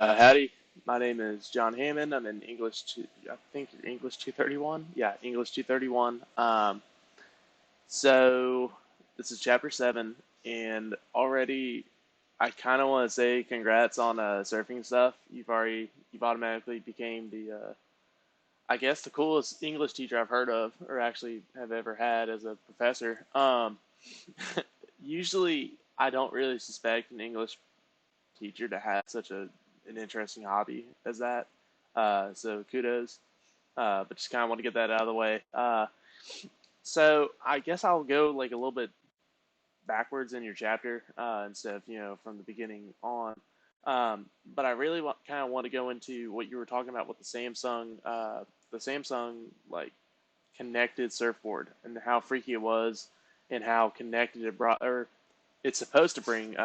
Howdy, my name is John Hammond. I'm in English, I think English 231. Yeah, English 231. So this is chapter 7, and already I kind of want to say congrats on surfing stuff. You've automatically became I guess the coolest English teacher I've heard of, or actually have ever had as a professor. Usually I don't really suspect an English teacher to have such an interesting hobby as that. So kudos. But just kind of want to get that out of the way. So I guess I'll go like a little bit backwards in your chapter instead of from the beginning on. But I really kind of want to go into what you were talking about with the Samsung like connected surfboard and how freaky it was, and how connected it brought, or it's supposed to bring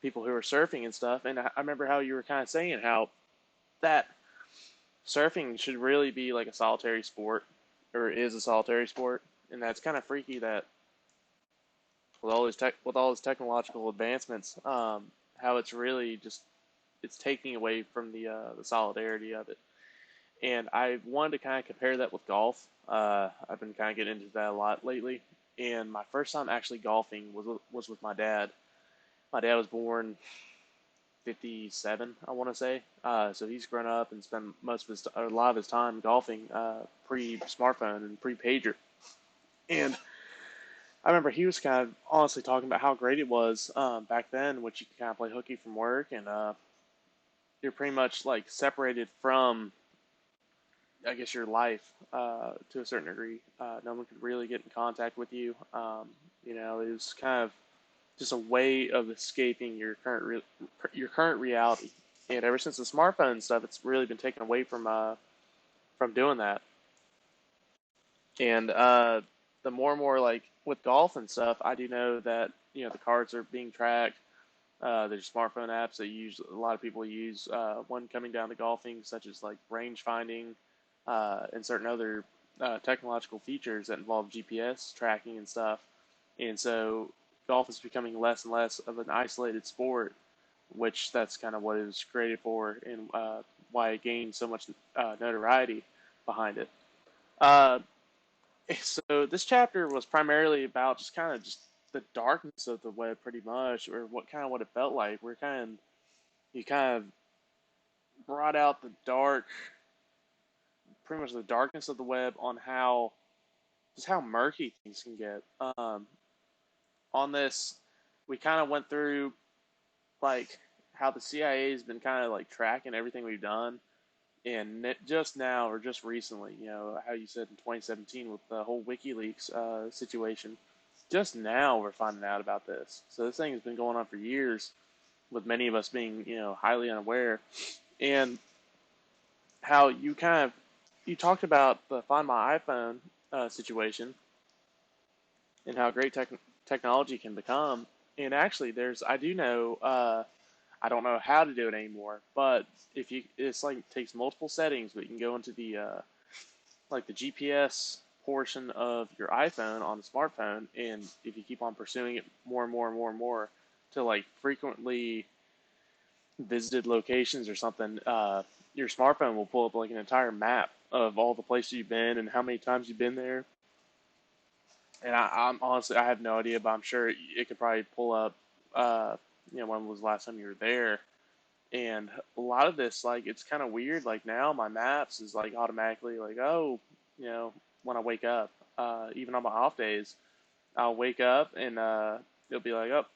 people who are surfing and stuff. And I remember how you were kind of saying how that surfing should really be like a solitary sport, or is a solitary sport, and that's kind of freaky that with all these technological advancements, how it's really just it's taking away from the solidarity of it. And I wanted to kind of compare that with golf. I've been kind of getting into that a lot lately. And my first time actually golfing was with my dad. My dad was born 57, I want to say. So he's grown up and spent a lot of his time golfing pre-smartphone and pre-pager. And I remember he was kind of honestly talking about how great it was back then, which you could kind of play hooky from work, and you're pretty much like separated from, I guess, your life to a certain degree. No one could really get in contact with you. It was kind of just a way of escaping your current reality. And ever since the smartphone and stuff, it's really been taken away from doing that. And the more and more like with golf and stuff, I do know that the cards are being tracked. There's smartphone apps that a lot of people use when coming down to golfing, such as like range finding and certain other technological features that involve GPS tracking and stuff. And so golf is becoming less and less of an isolated sport, which that's kind of what it was created for, and why it gained so much notoriety behind it. Uh, so this chapter was primarily about just the darkness of the web, pretty much, or what it felt like. You kind of brought out pretty much the darkness of the web on how murky things can get. On this, we kind of went through like how the CIA has been kind of like tracking everything we've done, and just now or just recently, how you said in 2017 with the whole WikiLeaks situation. Just now we're finding out about this. So this thing has been going on for years, with many of us being highly unaware. And how you talked about the Find My iPhone situation, and how great technology can become. And actually, I do know, I don't know how to do it anymore, but it's like it takes multiple settings, but you can go into the GPS portion of your iPhone on the smartphone, and if you keep on pursuing it more and more and more and more to like frequently visited locations or something, your smartphone will pull up like an entire map of all the places you've been and how many times you've been there. And I'm honestly, I have no idea, but I'm sure it could probably pull up, when was the last time you were there. And a lot of this, like, it's kind of weird. Like now, my maps is like automatically like, oh, when I wake up, even on my off days, I'll wake up and it'll be like, up,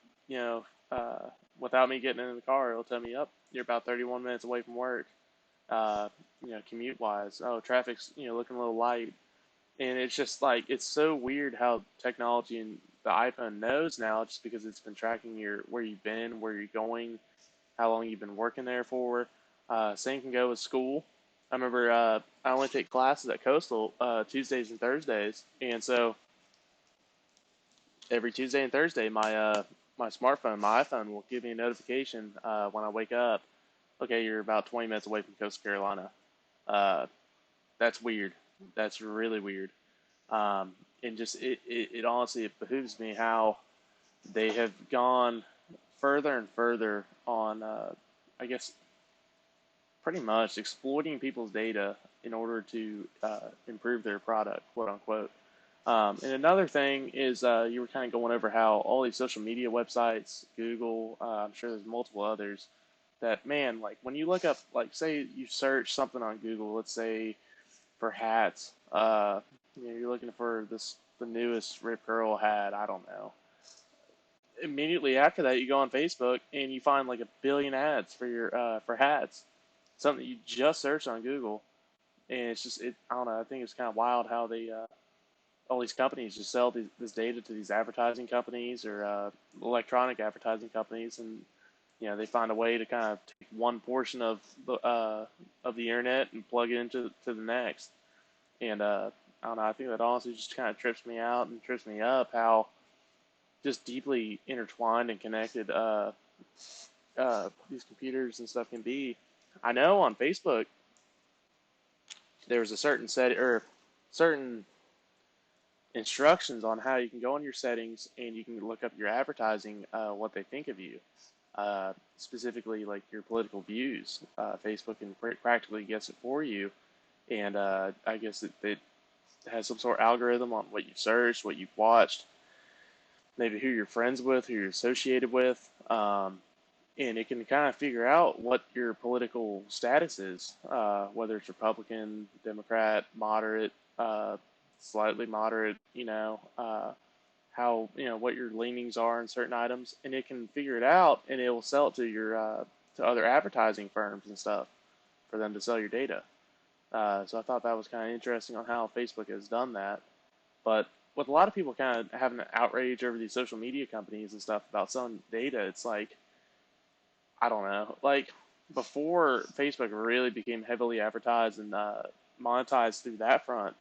without me getting in the car, it'll tell me, up, you're about 31 minutes away from work. Commute wise, oh, traffic's looking a little light. And it's just like it's so weird how technology and the iPhone knows now, just because it's been tracking your where you've been, where you're going, how long you've been working there for. Same can go with school. I remember I only take classes at Coastal Tuesdays and Thursdays, and so every Tuesday and Thursday, my iPhone will give me a notification when I wake up. Okay, you're about 20 minutes away from Coastal Carolina. Uh, that's weird. That's really weird. And just it honestly it behooves me how they have gone further and further on. I guess pretty much exploiting people's data in order to improve their product, quote unquote. And another thing is you were kind of going over how all these social media websites, Google, I'm sure there's multiple others, that man, like when you look up, like say you search something on Google, let's say for hats, you're looking for the newest Rip Curl hat, I don't know. Immediately after that, you go on Facebook and you find like a billion ads for your for hats, something you just searched on Google, and it's just I don't know. I think it's kind of wild how they all these companies just sell this data to these advertising companies or electronic advertising companies, and they find a way to kind of take one portion of the internet and plug it into the next. And I don't know. I think that honestly just kind of trips me out and trips me up how just deeply intertwined and connected these computers and stuff can be. I know on Facebook there was a certain set or certain instructions on how you can go in your settings and you can look up your advertising, what they think of you, specifically like your political views. Facebook can practically guess it for you, and I guess it has some sort of algorithm on what you've searched, what you've watched, maybe who you're friends with, who you're associated with, and it can kind of figure out what your political status is, whether it's Republican, Democrat, moderate, slightly moderate, how, what your leanings are in certain items, and it can figure it out, and it will sell it to your to other advertising firms and stuff for them to sell your data. So I thought that was kind of interesting on how Facebook has done that. But with a lot of people kind of having an outrage over these social media companies and stuff about selling data, it's like, I don't know, like before Facebook really became heavily advertised and monetized through that front.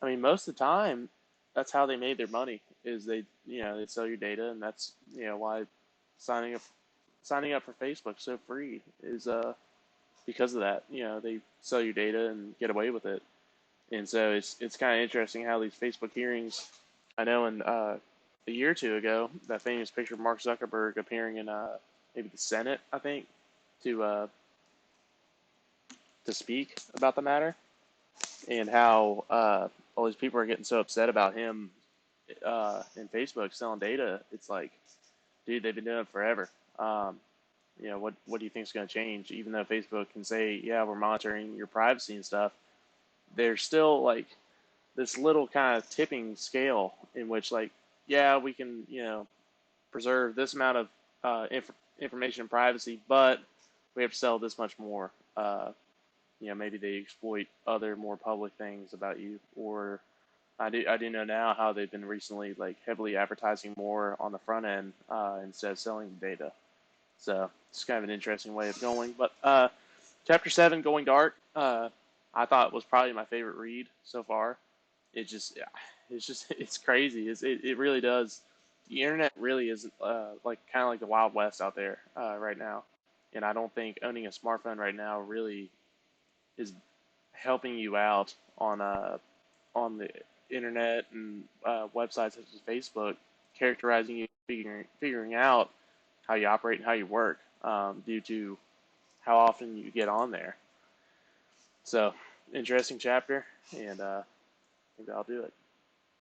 I mean, most of the time, that's how they made their money. Is they sell your data, and that's why signing up signing up for Facebook so free is because of that. They sell your data and get away with it. And so it's kind of interesting how these Facebook hearings. I know in a year or two ago, that famous picture of Mark Zuckerberg appearing in maybe the Senate, I think, to to speak about the matter, and how all these people are getting so upset about him and Facebook selling data. It's like, dude, they've been doing it forever. What do you think is going to change? Even though Facebook can say, yeah, we're monitoring your privacy and stuff, there's still like this little kind of tipping scale in which, like, yeah, we can, preserve this amount of information and privacy, but we have to sell this much more. Maybe they exploit other more public things about you, or I do know now how they've been recently like heavily advertising more on the front end instead of selling the data. So it's kind of an interesting way of going. But chapter 7, Going Dark, I thought was probably my favorite read so far. It just, yeah, it's crazy. It really does. The internet really is like kind of like the Wild West out there right now. And I don't think owning a smartphone right now really is helping you out on the internet and websites such as Facebook, characterizing you, figuring out how you operate and how you work due to how often you get on there. So, interesting chapter, and I think that'll do it.